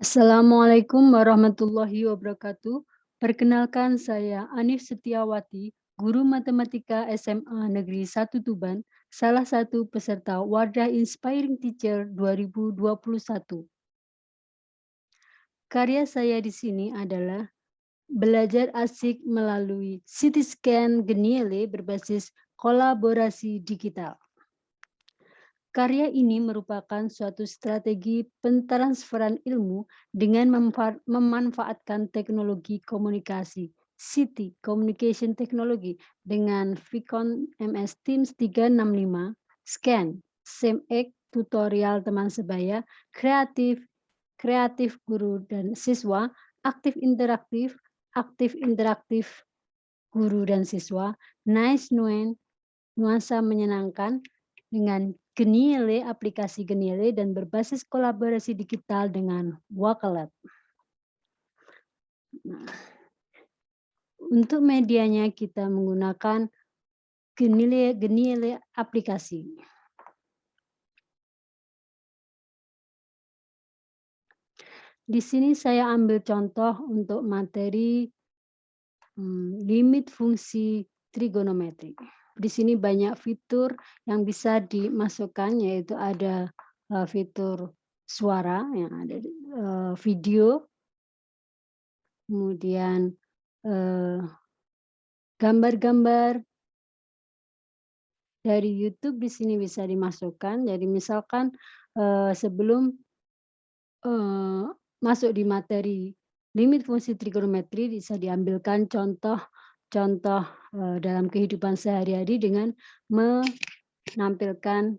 Assalamualaikum warahmatullahi wabarakatuh. Perkenalkan saya Anif Setiawati, guru matematika SMA Negeri 1 Tuban, salah satu peserta Wadah Inspiring Teacher 2021. Karya saya di sini adalah belajar asik melalui CT scan Geniele berbasis kolaborasi digital. Karya ini merupakan suatu strategi pentransferan ilmu dengan memanfaatkan teknologi komunikasi, CT, Communication Technology, dengan Vicon MS Teams 365, Scan, SEMEK, tutorial teman sebaya, kreatif, kreatif guru dan siswa, aktif interaktif guru dan siswa, nice nuansa menyenangkan, dengan Geniele, aplikasi Geniele dan berbasis kolaborasi digital dengan Wakelet. Nah, untuk medianya kita menggunakan Geniele aplikasi. Di sini saya ambil contoh untuk materi limit fungsi trigonometri. Di sini banyak fitur yang bisa dimasukkan, yaitu ada fitur suara yang ada video, kemudian gambar-gambar dari YouTube di sini bisa dimasukkan. Jadi misalkan sebelum masuk di materi limit fungsi trigonometri bisa diambilkan contoh dalam kehidupan sehari-hari dengan menampilkan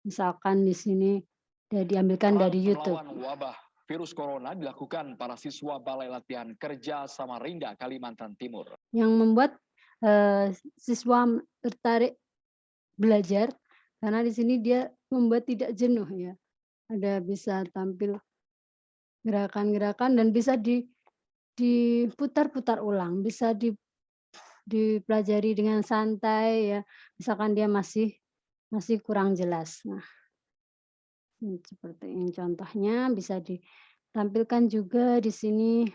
misalkan di sini diambilkan dari YouTube. Melawan wabah virus corona dilakukan para siswa Balai Latihan Kerja Samarinda, Kalimantan Timur. Yang membuat siswa tertarik belajar karena di sini dia membuat tidak jenuh ya. Ada bisa tampil gerakan-gerakan dan bisa diputar-putar ulang, bisa dipelajari dengan santai ya, misalkan dia masih kurang jelas. Nah, seperti ini contohnya bisa ditampilkan juga di sini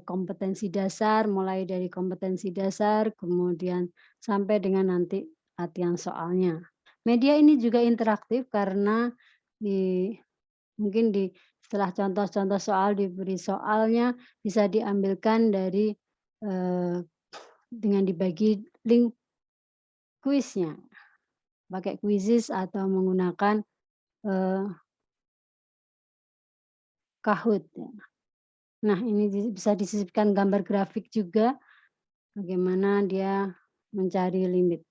kompetensi dasar, mulai dari kompetensi dasar, kemudian sampai dengan nanti latihan soalnya. Media ini juga interaktif karena mungkin setelah contoh-contoh soal diberi soalnya bisa diambilkan dari dengan dibagi link kuisnya, pakai Quizizz atau menggunakan Kahoot ya. Nah, ini bisa disisipkan gambar grafik juga, bagaimana dia mencari limit.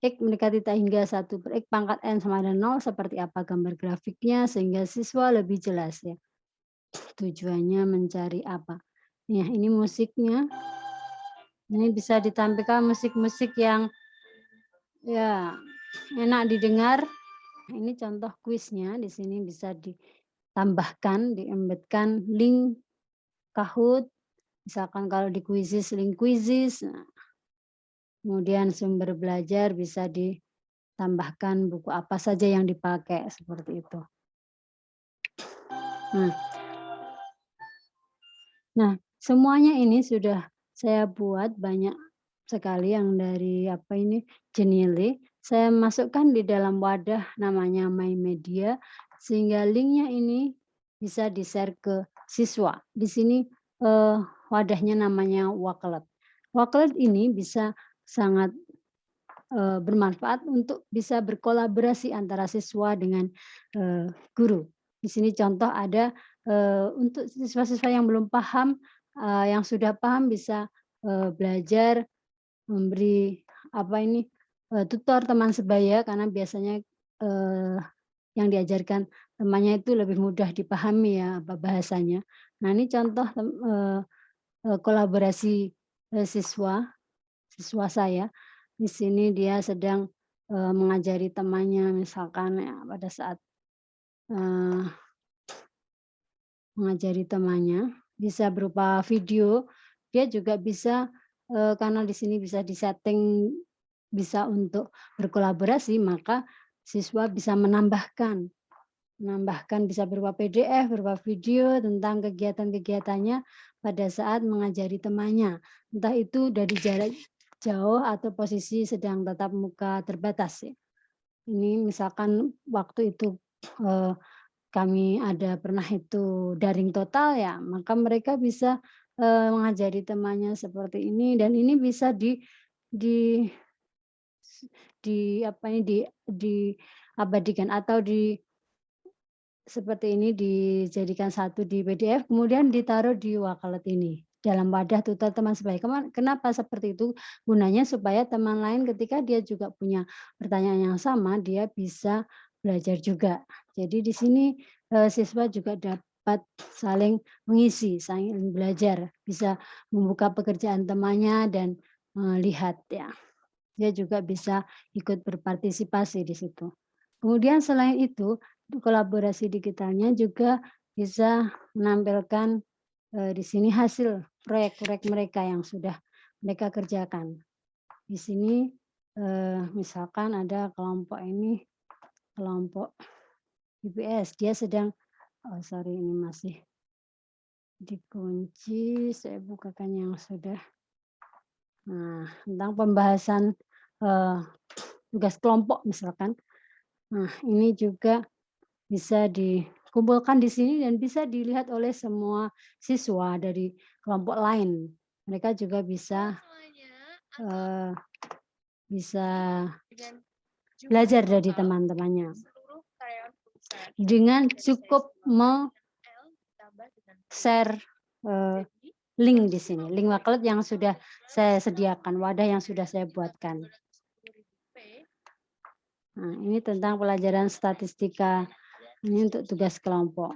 X mendekati tak hingga 1/X pangkat N sama dengan 0, seperti apa gambar grafiknya sehingga siswa lebih jelas ya. Tujuannya mencari apa. Ya, ini musiknya. Ini bisa ditampilkan musik-musik yang ya enak didengar. Ini contoh kuisnya, di sini bisa ditambahkan, di-embed-kan link Kahoot, misalkan kalau di Quizizz, link Quizizz. Nah, kemudian sumber belajar bisa ditambahkan buku apa saja yang dipakai, seperti itu. Nah, semuanya ini sudah saya buat banyak sekali yang dari Geniele. Saya masukkan di dalam wadah namanya My Media, sehingga linknya ini bisa di-share ke siswa. Di sini wadahnya namanya Wakelet. Wakelet ini bisa sangat bermanfaat untuk bisa berkolaborasi antara siswa dengan guru. Di sini contoh ada untuk siswa-siswa yang belum paham, yang sudah paham bisa belajar memberi tutor teman sebaya, karena biasanya yang diajarkan temannya itu lebih mudah dipahami ya bahasanya. Nah, ini contoh kolaborasi siswa saya. Di sini dia sedang mengajari temannya, misalkan ya pada saat mengajari temannya, bisa berupa video, dia juga bisa karena di sini bisa disetting bisa untuk berkolaborasi, maka siswa bisa menambahkan bisa berupa PDF, berupa video tentang kegiatan-kegiatannya pada saat mengajari temannya. Entah itu dari jarak jauh atau posisi sedang tatap muka terbatas ya. Ini misalkan waktu itu, eee, kami ada pernah itu daring total ya, maka mereka bisa, mengajari temannya seperti ini dan ini bisa di apa ini, diabadikan atau seperti ini dijadikan satu di PDF kemudian ditaruh di Wakelet ini, dalam wadah tutor teman sebaya. Kenapa seperti itu? Gunanya supaya teman lain ketika dia juga punya pertanyaan yang sama, dia bisa belajar juga. Jadi di sini, siswa juga dapat saling mengisi, saling belajar, bisa membuka pekerjaan temannya dan lihat ya. Dia juga bisa ikut berpartisipasi di situ. Kemudian selain itu, kolaborasi digitalnya juga bisa menampilkan, di sini hasil proyek-proyek mereka yang sudah mereka kerjakan. Di sini, misalkan ada kelompok ini, kelompok IPS, dia sedang oh sorry ini masih dikunci, saya bukakan yang sudah. Nah, tentang pembahasan, eee, tugas kelompok misalkan. Nah, ini juga bisa dikumpulkan di sini dan bisa dilihat oleh semua siswa dari kelompok lain. Mereka juga bisa, eee, bisa belajar dari teman-temannya. Dengan cukup share, eee, link di sini, link Wakelet yang sudah saya sediakan, wadah yang sudah saya buatkan. Nah, ini tentang pelajaran statistika, ini untuk tugas kelompok.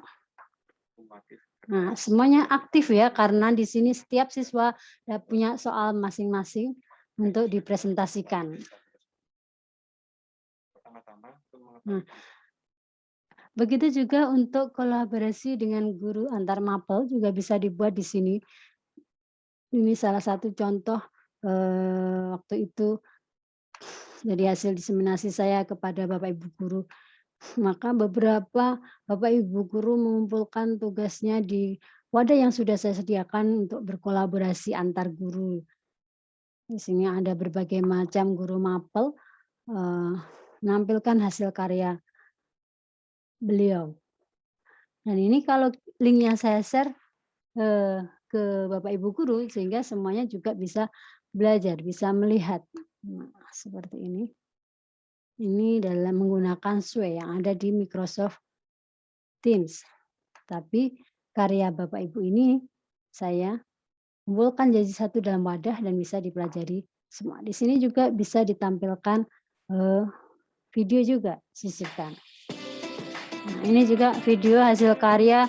Nah, semuanya aktif ya, karena di sini setiap siswa punya soal masing-masing untuk dipresentasikan. Nah, begitu juga untuk kolaborasi dengan guru antar mapel juga bisa dibuat di sini. Ini salah satu contoh, waktu itu dari hasil diseminasi saya kepada Bapak Ibu guru. Maka beberapa Bapak Ibu guru mengumpulkan tugasnya di wadah yang sudah saya sediakan untuk berkolaborasi antar guru. Di sini ada berbagai macam guru mapel, menampilkan hasil karya beliau. Dan ini kalau link-nya saya share, ke Bapak Ibu guru sehingga semuanya juga bisa belajar, bisa melihat. Nah, seperti ini. Ini dalam menggunakan Sway yang ada di Microsoft Teams. Tapi karya Bapak Ibu ini saya kumpulkan jadi satu dalam wadah dan bisa dipelajari semua. Di sini juga bisa ditampilkan, video juga sisipkan. Nah, ini juga video hasil karya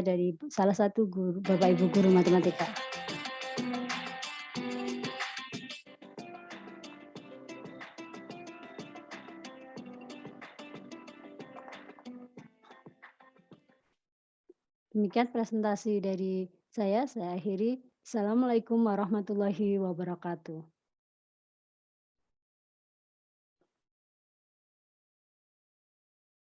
dari salah satu guru Bapak Ibu guru matematika. Demikian presentasi dari saya akhiri. Assalamualaikum warahmatullahi wabarakatuh.